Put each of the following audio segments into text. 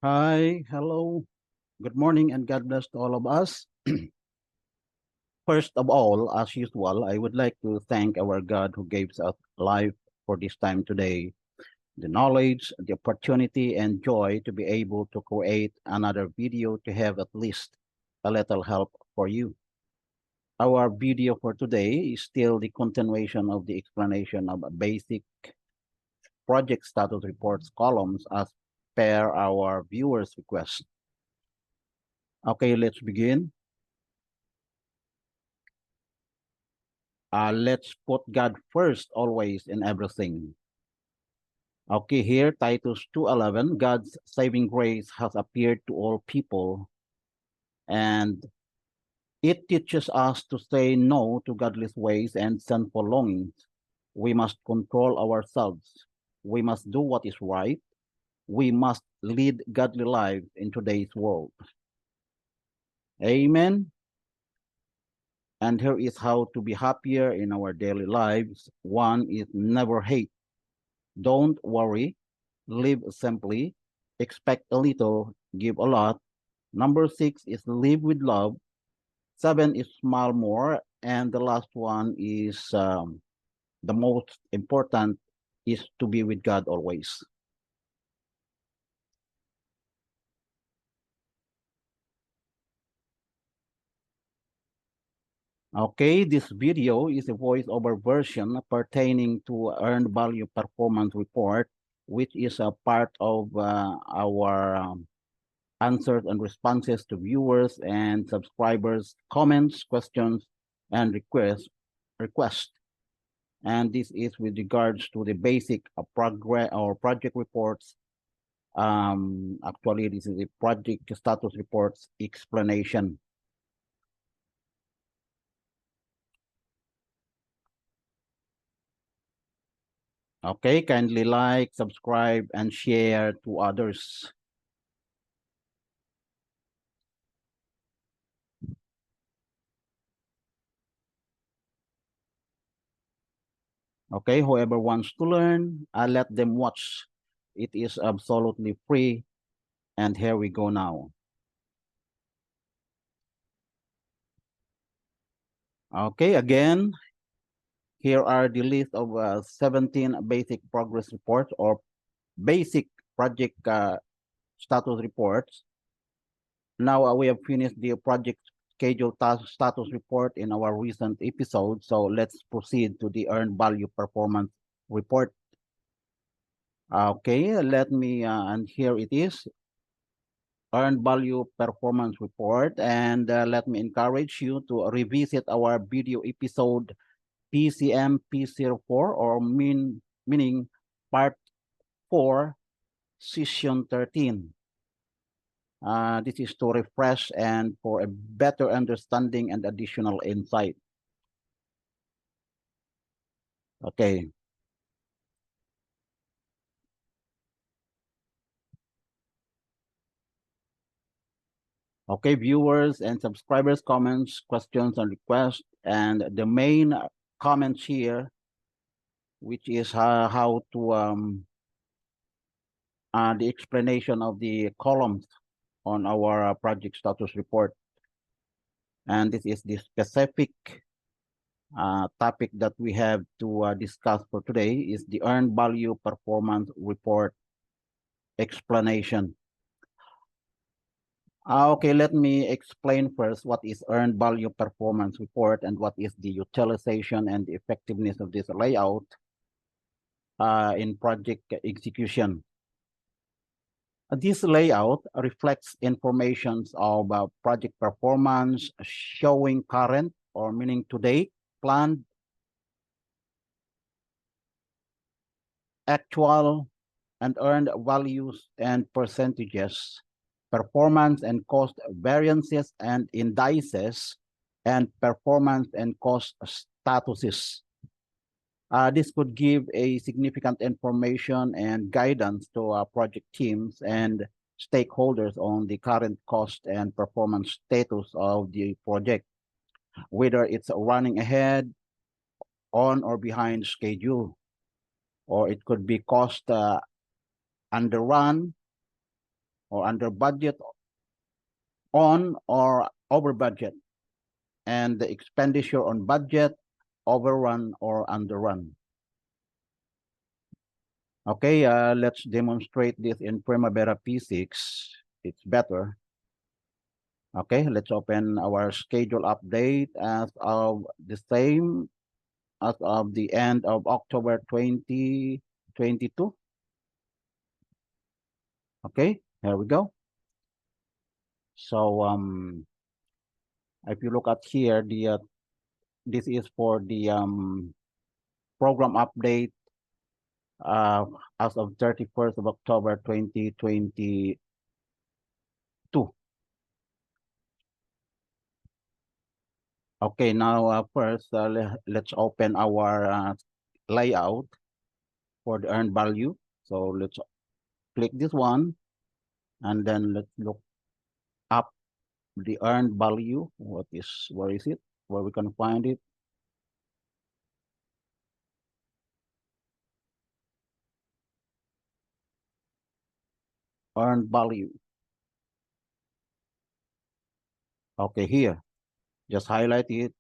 Hi, hello, good morning, and God bless to all of us. First of all, as usual, I would like to thank our God who gives us life for this time today, the knowledge, the opportunity, and joy to be able to create another video to have at least a little help for you. Our video for today is still the continuation of the explanation of basic project status reports columns as per our viewers' request. Okay, let's begin. Let's put God first always in everything. Okay, here, Titus 2:11, God's saving grace has appeared to all people, and it teaches us to say no to godless ways and sinful longings. We must control ourselves. We must do what is right. We must lead godly lives in today's world. Amen. And here is how to be happier in our daily lives. One is never hate. Don't worry, live simply, expect a little, give a lot. Number 6 is live with love. 7 is smile more. And the last one is the most important is to be with God always. Okay, this video is a voiceover version pertaining to Earned Value Performance Report, which is a part of our answers and responses to viewers and subscribers' comments, questions, and requests. And this is with regards to the basic progress or project reports. Actually, this is the project status reports explanation. Okay, kindly like, subscribe, and share to others. Okay, whoever wants to learn, let them watch. It is absolutely free. And here we go now. Okay, again, here are the list of 17 basic progress reports or basic project status reports. Now we have finished the project schedule task status report in our recent episode. So let's proceed to the earned value performance report. Okay, let me, and here it is, earned value performance report. And let me encourage you to revisit our video episode PCM P04 or meaning part 4, session 13. This is to refresh and for a better understanding and additional insight. Okay. Okay, viewers and subscribers' comments, questions, and requests. And the main comments here, which is how to the explanation of the columns on our project status report. And this is the specific topic that we have to discuss for today is the earned value performance report explanation. Okay, let me explain first what is earned value performance report and what is the utilization and the effectiveness of this layout in project execution. This layout reflects information of project performance showing current or meaning today, planned, actual, and earned values and percentages, performance and cost variances and indices, and performance and cost statuses. This could give a significant information and guidance to project teams and stakeholders on the current cost and performance status of the project, whether it's running ahead, on or behind schedule, or it could be cost underrun, or under budget, on or over budget, and the expenditure on budget, overrun or underrun. Okay, let's demonstrate this in Primavera P6. It's better. Okay, let's open our schedule update as of the same as of the end of October 2022. Okay, here we go. So if you look at here, this is for the program update as of 31st of October 2022. Okay, now first let's open our layout for the earned value. So let's click this one, and then let's look up the earned value. Where is it? Where we can find it? Earned value. Okay, here. Just highlight it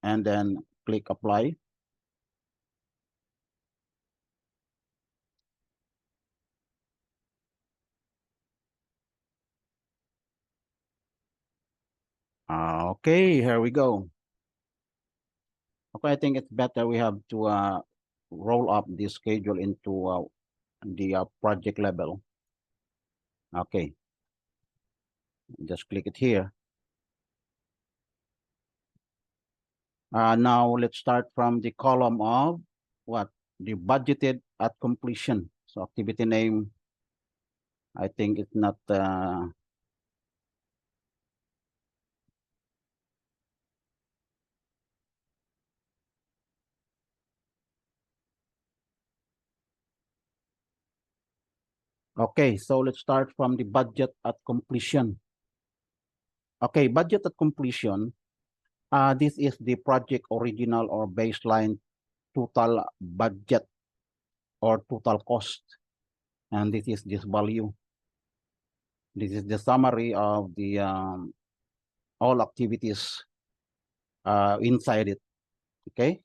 and then click apply. Okay, here we go. Okay, I think it's better we have to roll up this schedule into the project level. Okay, just click it here. Now let's start from the column of what? The budgeted at completion. So activity name, I think it's not okay, so let's start from the budget at completion. Okay, budget at completion. This is the project original or baseline total budget or total cost. And this is this value. This is the summary of the all activities inside it. Okay.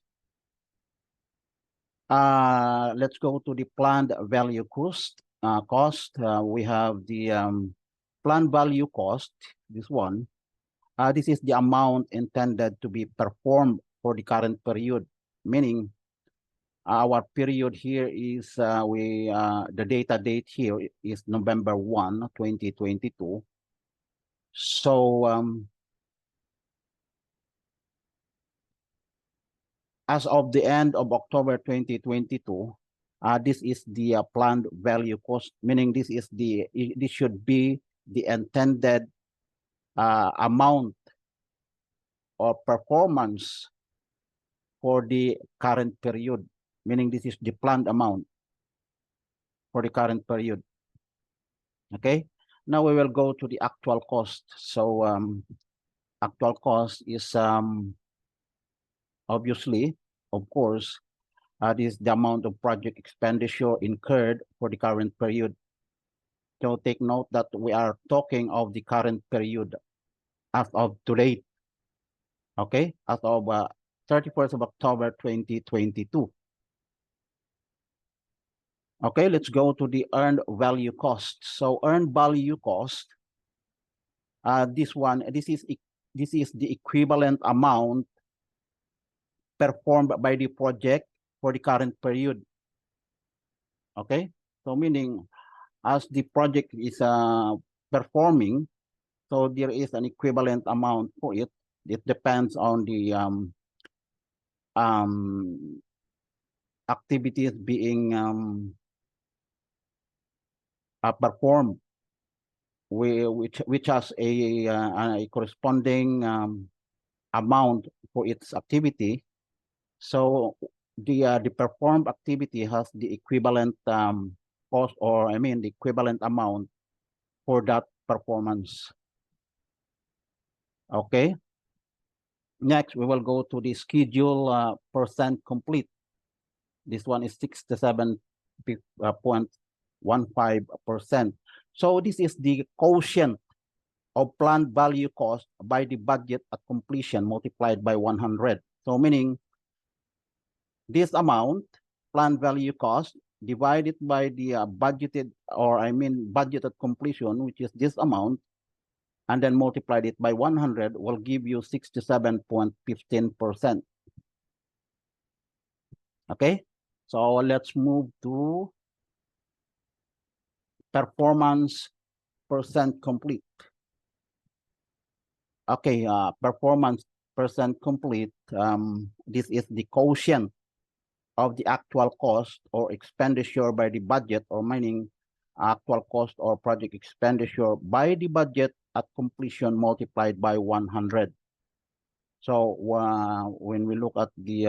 Let's go to the planned value cost. We have the planned value cost. This one. This is the amount intended to be performed for the current period, meaning our period here is the data date here is November 1, 2022. So as of the end of October 2022, this is the planned value cost, meaning this should be the intended amount or performance for the current period, meaning this is the planned amount for the current period. Okay, now we will go to the actual cost. So actual cost is obviously, of course, this is the amount of project expenditure incurred for the current period. So take note that we are talking of the current period as of today. Okay, as of 31st of October 2022. Okay, let's go to the earned value cost. So earned value cost, this is the equivalent amount performed by the project for the current period. Okay, so meaning as the project is performing, so there is an equivalent amount for it. It depends on the activities being performed, which has a corresponding amount for its activity. So the performed activity has the equivalent cost, or I mean the equivalent amount for that performance. Okay. Next, we will go to the schedule percent complete. This one is 67.15%. So this is the quotient of planned value cost by the budget at completion multiplied by 100. So meaning this amount, planned value cost, divided by the budgeted, or I mean budget at completion, which is this amount, and then multiplied it by 100 will give you 67.15%. Okay, so let's move to performance percent complete. Okay, performance percent complete. This is the quotient of the actual cost or expenditure by the budget, or meaning actual cost or project expenditure by the budget at completion multiplied by 100. So when we look at the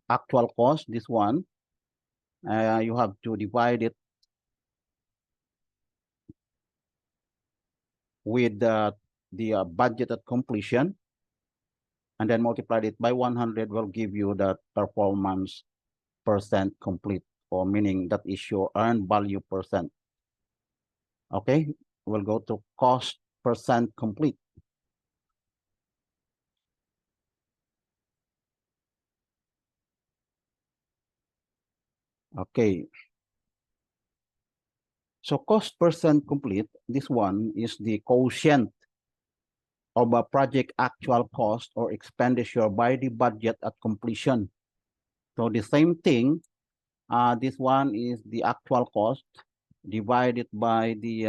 actual cost, this one, you have to divide it with the budget at completion, and then multiplied it by 100 will give you the performance percent complete, or meaning that is your earned value percent. Okay, we'll go to cost percent complete. Okay, so cost percent complete, this one is the quotient of a project actual cost or expenditure by the budget at completion. So the same thing, this one is the actual cost divided by the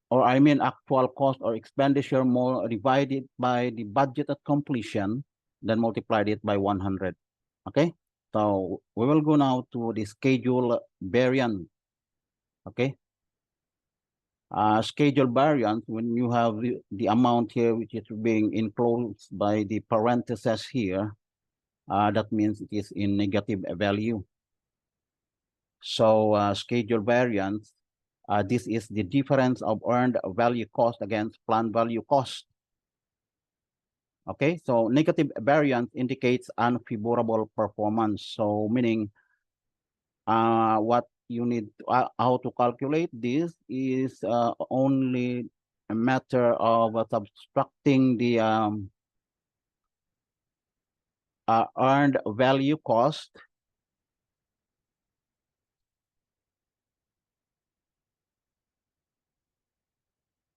or I mean actual cost or expenditure more divided by the budget at completion, then multiplied it by 100. Okay, so we will go now to the schedule variance. Okay, schedule variance, when you have the amount here which is being enclosed by the parentheses here, that means it is in negative value. So schedule variance, this is the difference of earned value cost against planned value cost. Okay, so negative variance indicates unfavorable performance. So meaning what you need how to calculate this is only a matter of subtracting the earned value cost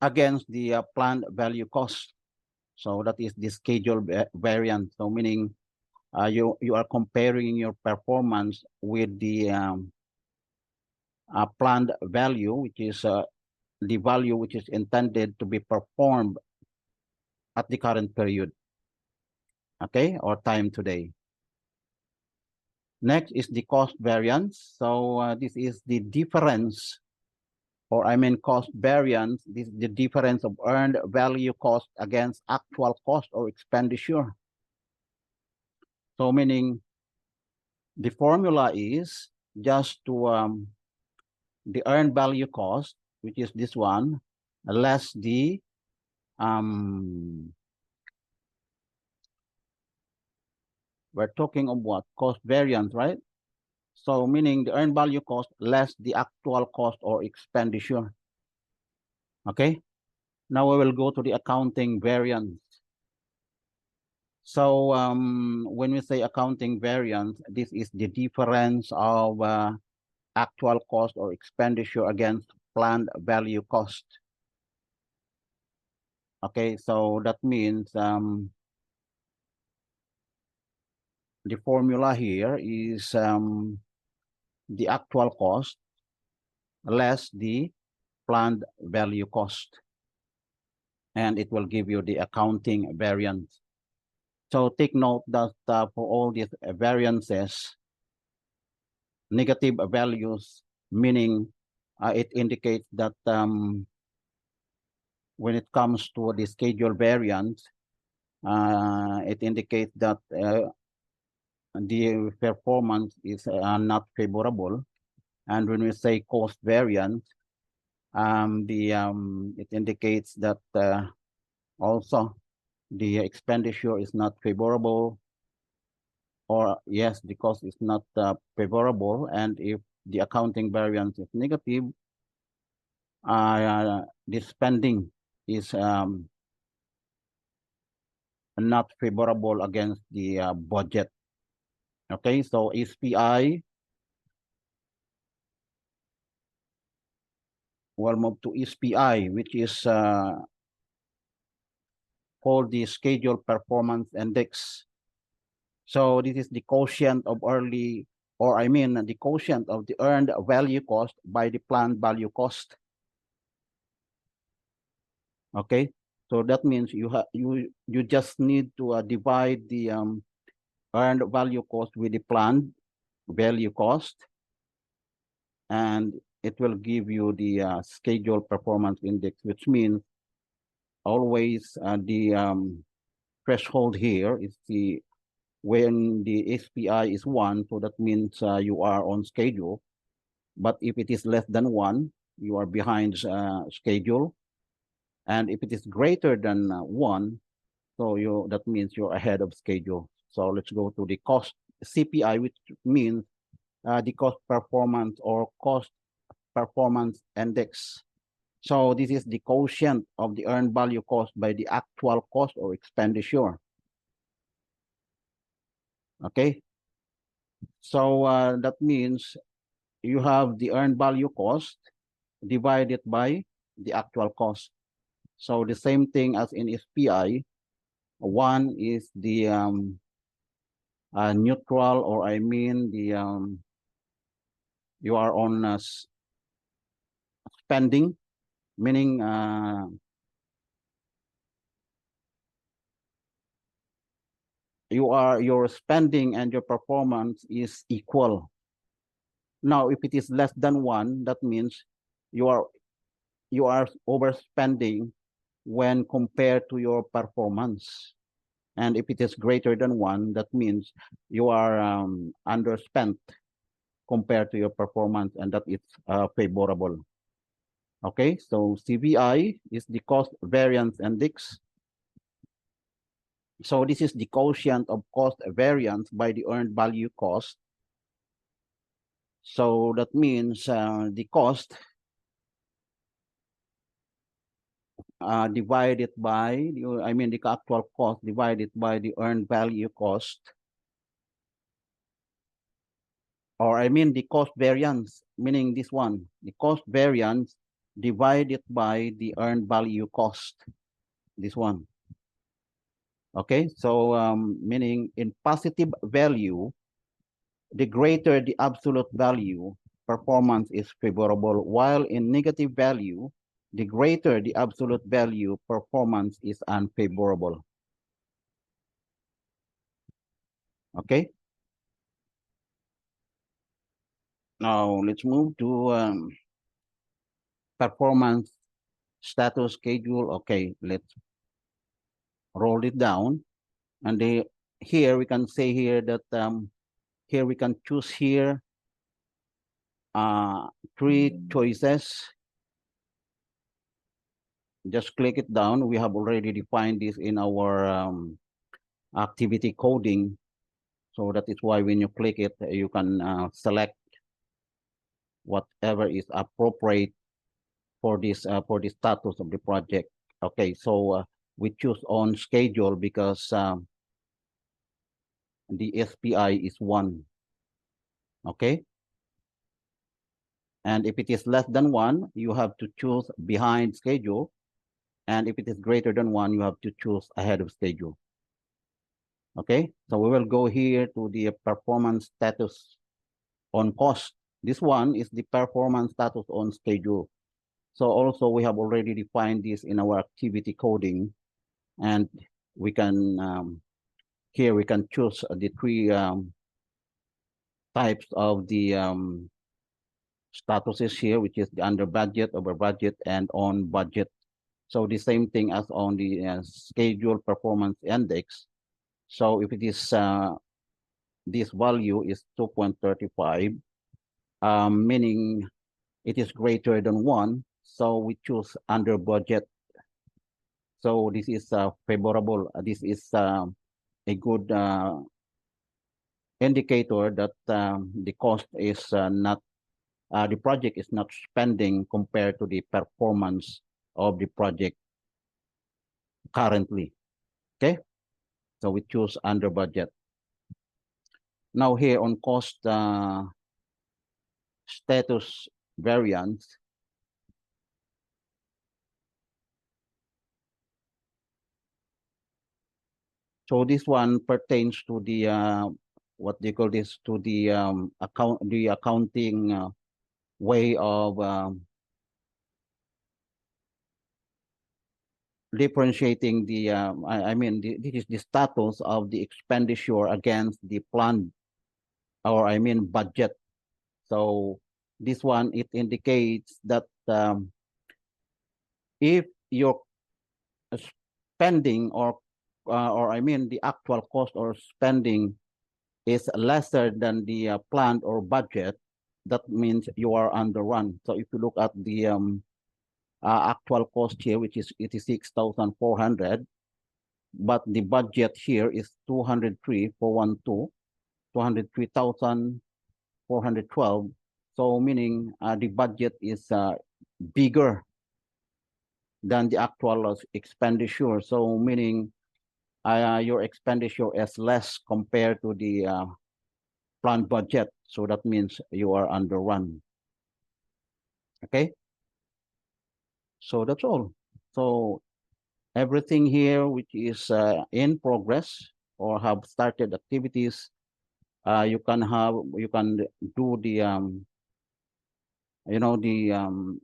against the planned value cost. So that is the schedule variance. So meaning you are comparing your performance with the planned value, which is the value which is intended to be performed at the current period, okay, or time today. Next is the cost variance. So this is the difference, or I mean cost variance. This is the difference of earned value cost against actual cost or expenditure. So meaning the formula is just to the earned value cost, which is this one, less the we're talking of what? Cost variance, right? So meaning the earned value cost less the actual cost or expenditure. Okay. Now we will go to the accounting variance. So when we say accounting variance, this is the difference of actual cost or expenditure against planned value cost. Okay, so that means the formula here is the actual cost less the planned value cost, and it will give you the accounting variance. So take note that for all these variances, negative values, meaning it indicates that when it comes to the schedule variance, it indicates that the performance is not favorable. And when we say cost variance, it indicates that also the expenditure is not favorable, or yes, the cost is not favorable, and if the accounting variance is negative, the spending is not favorable against the budget. Okay, so SPI, we'll move to SPI, which is called the Schedule Performance Index. So this is the quotient of early, or I mean the quotient of the earned value cost by the planned value cost. Okay, so that means you just need to divide the earned value cost with the planned value cost, and it will give you the schedule performance index, which means always the threshold here is the when the SPI is 1, so that means you are on schedule. But if it is less than 1, you are behind schedule. And if it is greater than 1, so that means you're ahead of schedule. So let's go to the cost CPI, which means the cost performance or cost performance index. So this is the quotient of the earned value cost by the actual cost or expenditure. Okay, so that means you have the earned value cost divided by the actual cost. So the same thing as in SPI, one is the neutral, or I mean the you are on spending, meaning your spending and your performance is equal. Now, if it is less than 1, that means you are overspending when compared to your performance. And if it is greater than 1, that means you are underspent compared to your performance, and that is favorable. Okay, so CVI is the cost variance index. So this is the quotient of cost variance by the earned value cost. So that means the cost divided by, I mean the actual cost divided by the earned value cost, or I mean the cost variance, meaning this one, the cost variance divided by the earned value cost, this one. Okay, so meaning in positive value, the greater the absolute value, performance is favorable, while in negative value, the greater the absolute value, performance is unfavorable. Okay. Now let's move to performance status schedule. Okay, let's roll it down. And here we can say here that here we can choose here 3 choices. Just click it down. We have already defined this in our activity coding. So that is why when you click it, you can select whatever is appropriate for this status of the project. Okay, so we choose on schedule because the SPI is 1. Okay, and if it is less than 1, you have to choose behind schedule, and if it is greater than 1, you have to choose ahead of schedule. Okay, so we will go here to the performance status on cost. This one is the performance status on schedule. So also we have already defined this in our activity coding, and we can here we can choose the 3 types of the statuses here, which is the under budget, over budget, and on budget. So the same thing as on the schedule performance index. So if it is this value is 2.35, meaning it is greater than 1, so we choose under budget. So this is favorable. This is a good indicator that the cost is not the project is not spending compared to the performance of the project currently. Okay, so we choose under budget. Now here on cost status variance, so this one pertains to the what they call this, to the accounting way of differentiating the I mean this is the status of the expenditure against the planned, or I mean budget. So this one, it indicates that if your spending or I mean the actual cost or spending is lesser than the planned or budget, that means you are underrun. So if you look at the actual cost here, which is 86,400, but the budget here is 203,412, 203,412. So meaning the budget is bigger than the actual expenditure. So meaning your expenditure is less compared to the planned budget. So that means you are underrun. Okay. So that's all. So everything here which is in progress or have started activities, you can do the the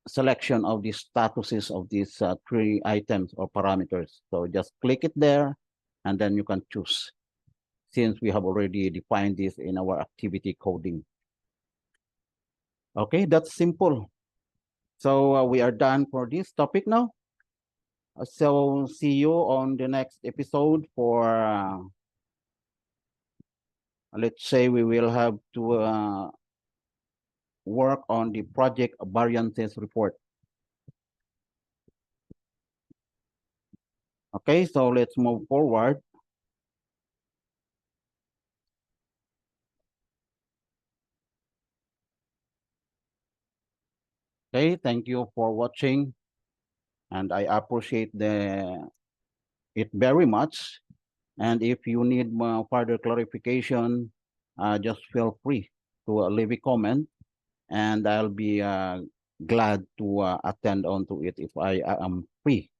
selection of the statuses of these three items or parameters. So just click it there, and then you can choose, since we have already defined this in our activity coding. Okay, that's simple. So we are done for this topic now. So see you on the next episode for, let's say we will have to work on the project variances report. Okay, so let's move forward. Okay, thank you for watching, and I appreciate it very much. And if you need further clarification, just feel free to leave a comment, and I'll be glad to attend on to it if I am free.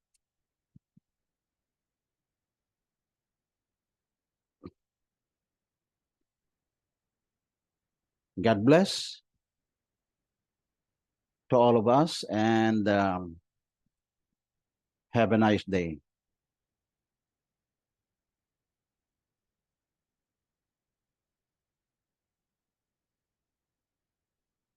God bless to all of us, and have a nice day.